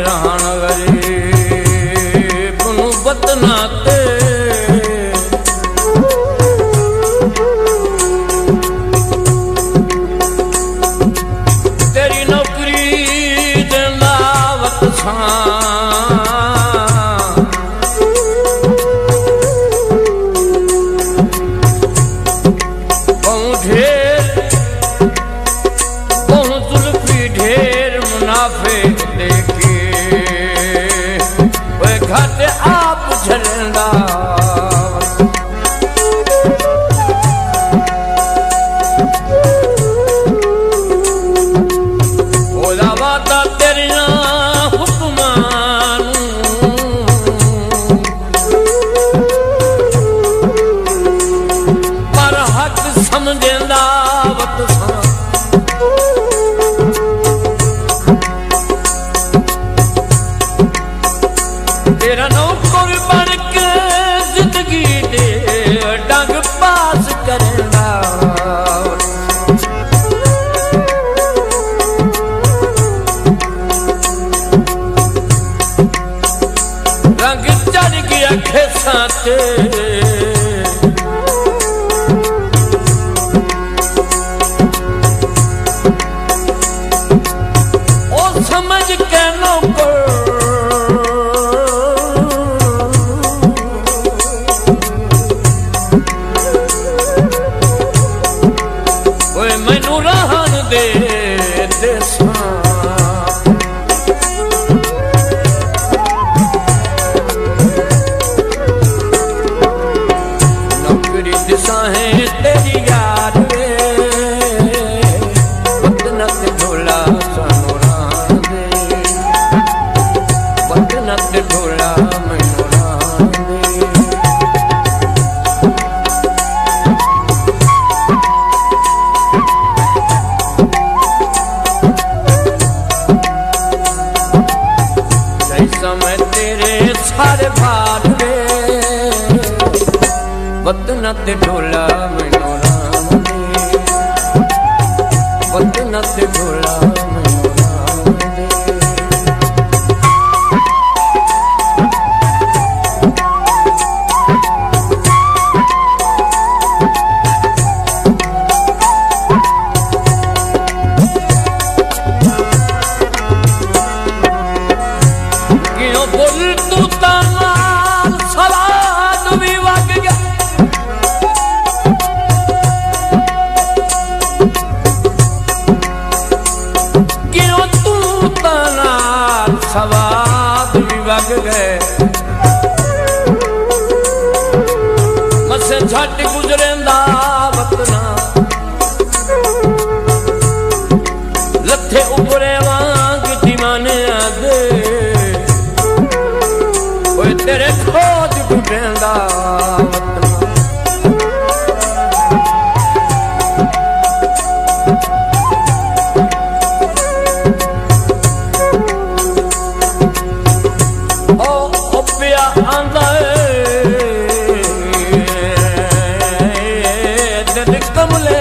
रहण गरीब नू बतना ते तेरी नौकरी देंदा वत लेके वे घट आप झलंदा ओला वादा तेरिया हुक्मां पर हक समझेंदा वत तेरा नौकर बन के जिंदगी दे डंग पास करना रंग चढ़ गया खेसां ते ओ समझ के नौकर मैनू रहन दे नौकरी दिशा है तेरी याद वे बदनत ढोला सानू रान दे बदनत ढोला मैनू रान दे समय तेरे सारे भार वे बदनत ढोला मैनू राम दे बदनत ढोला मैनू राम दे बोल तू ताल सवाद भी वग गया क्यों तू ताल सवाद भी वग गए मसे झट गुजरेंदा वतना लथे उबरे वांग दीवाने आदे तेरे खोज ढूंढेंदा ओ पिया आंदा दिल कमले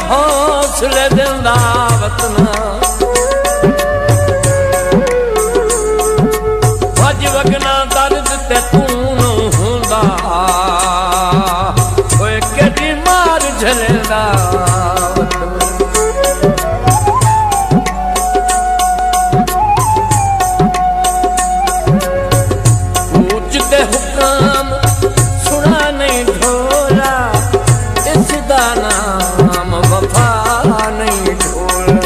हौसले देंदा वतना वज वगना दर्द ते तू न हुंदा ओए केडी मार झलेंदा पूछते हुक्म सुना नहीं ढोला इस दाना वफा नहीं ढोला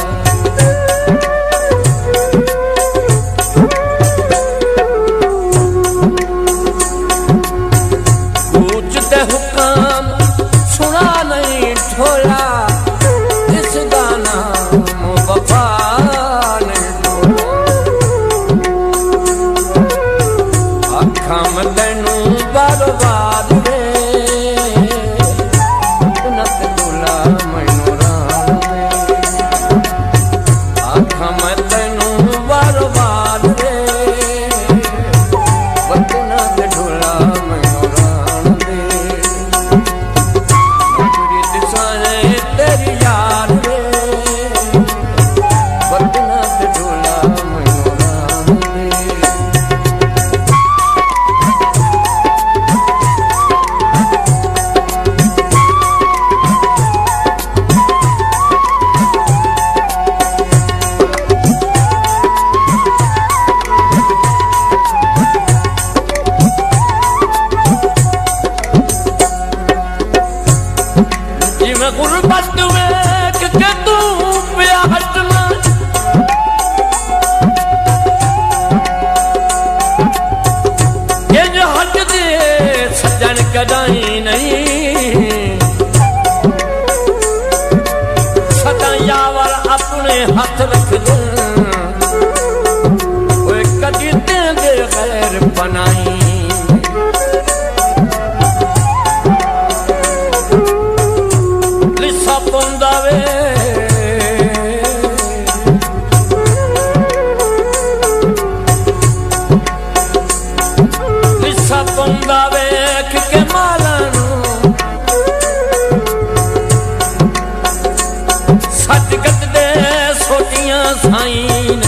साईं ने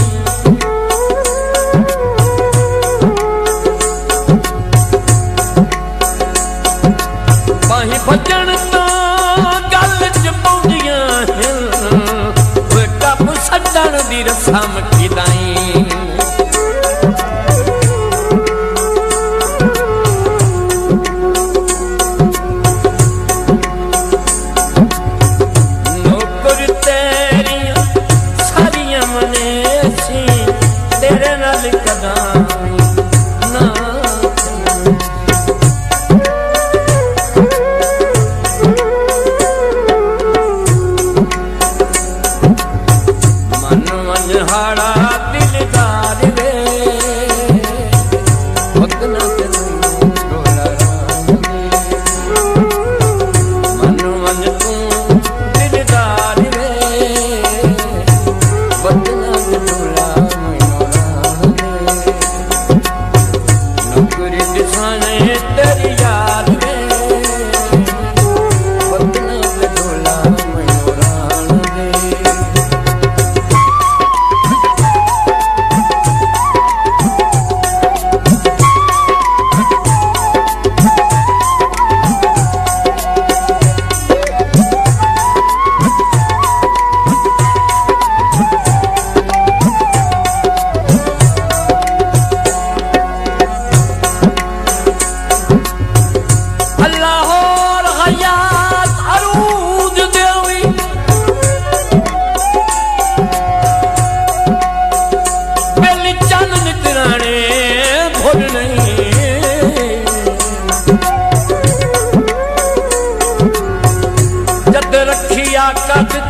बाही भजन तो गल च पौंदियां वे टप छड्डण दी रस्म किदाई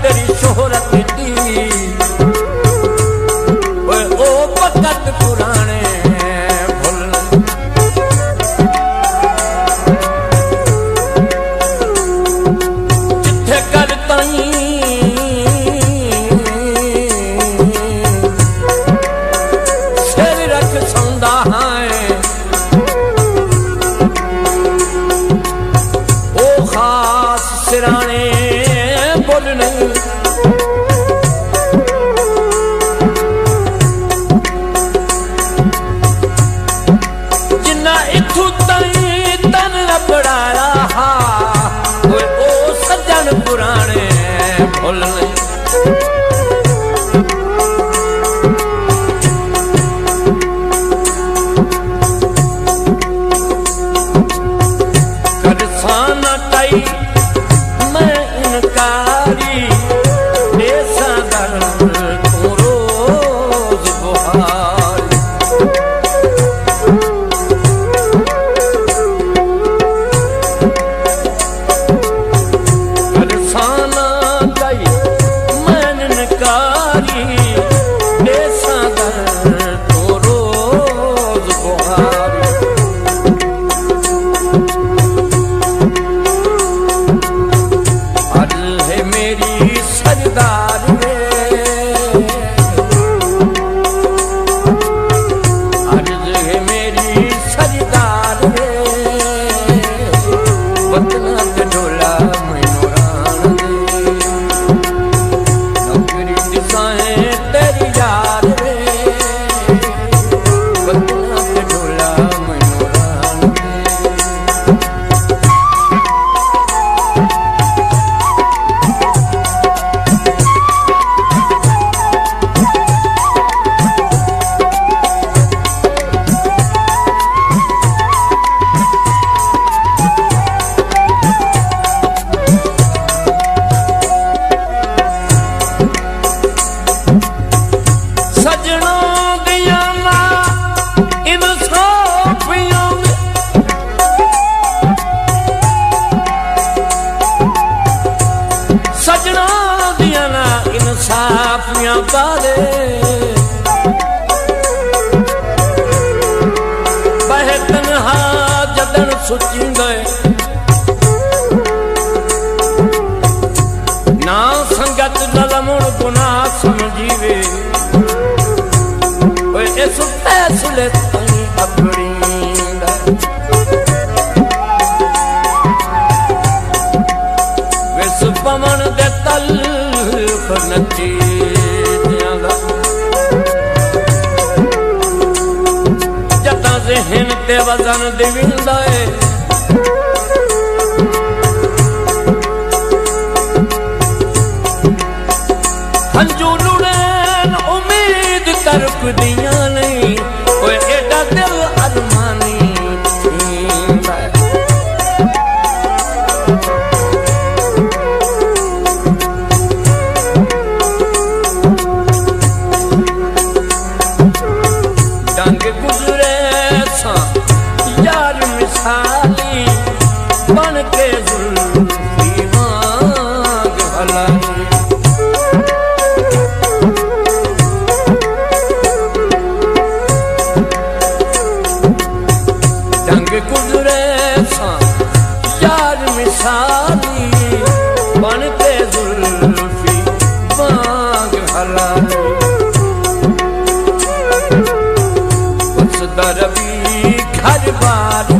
तेरी शोहरत दी ओ भगत पुराने भुल जिथे कर ताई सिर रख सौंदा है ओ खास सिराने बोल नहीं जिन्ना इथू ताई तन लपड़ाया ओ सज्जन पुराने भुल नहीं करसाना ताई मैं इनकारी ऐसा दर्द तू रोज बुहार करसाना गई मैं इनकारी ऐसा दर्द तू रोज बुहार मेरी सरदार रे अर्ज है मेरी सरदार रे बतना ते ढोला मैनू रान दे नौकरी दिसाएं तेरी यार रे बतना ते ढोला मैनू रान दे साफियां बाले बहे तन्हा जदन सुची गए ना संगत ललमुड़ गुनाह समझीवे इस फैसले तई अपनी विस पवन दे तल नतीजों वजन दिविंदा है हंजू लुड़ैन उम्मीद तरफ दिया नहीं कोई एडा दिल अरमानी डंग गुजरे सा यार मिसाली बन के जुल्फी मांग हलाली गुजरे सा यार मिसाली बन के जुल्फी मांग हलाली बस दरबी घर बार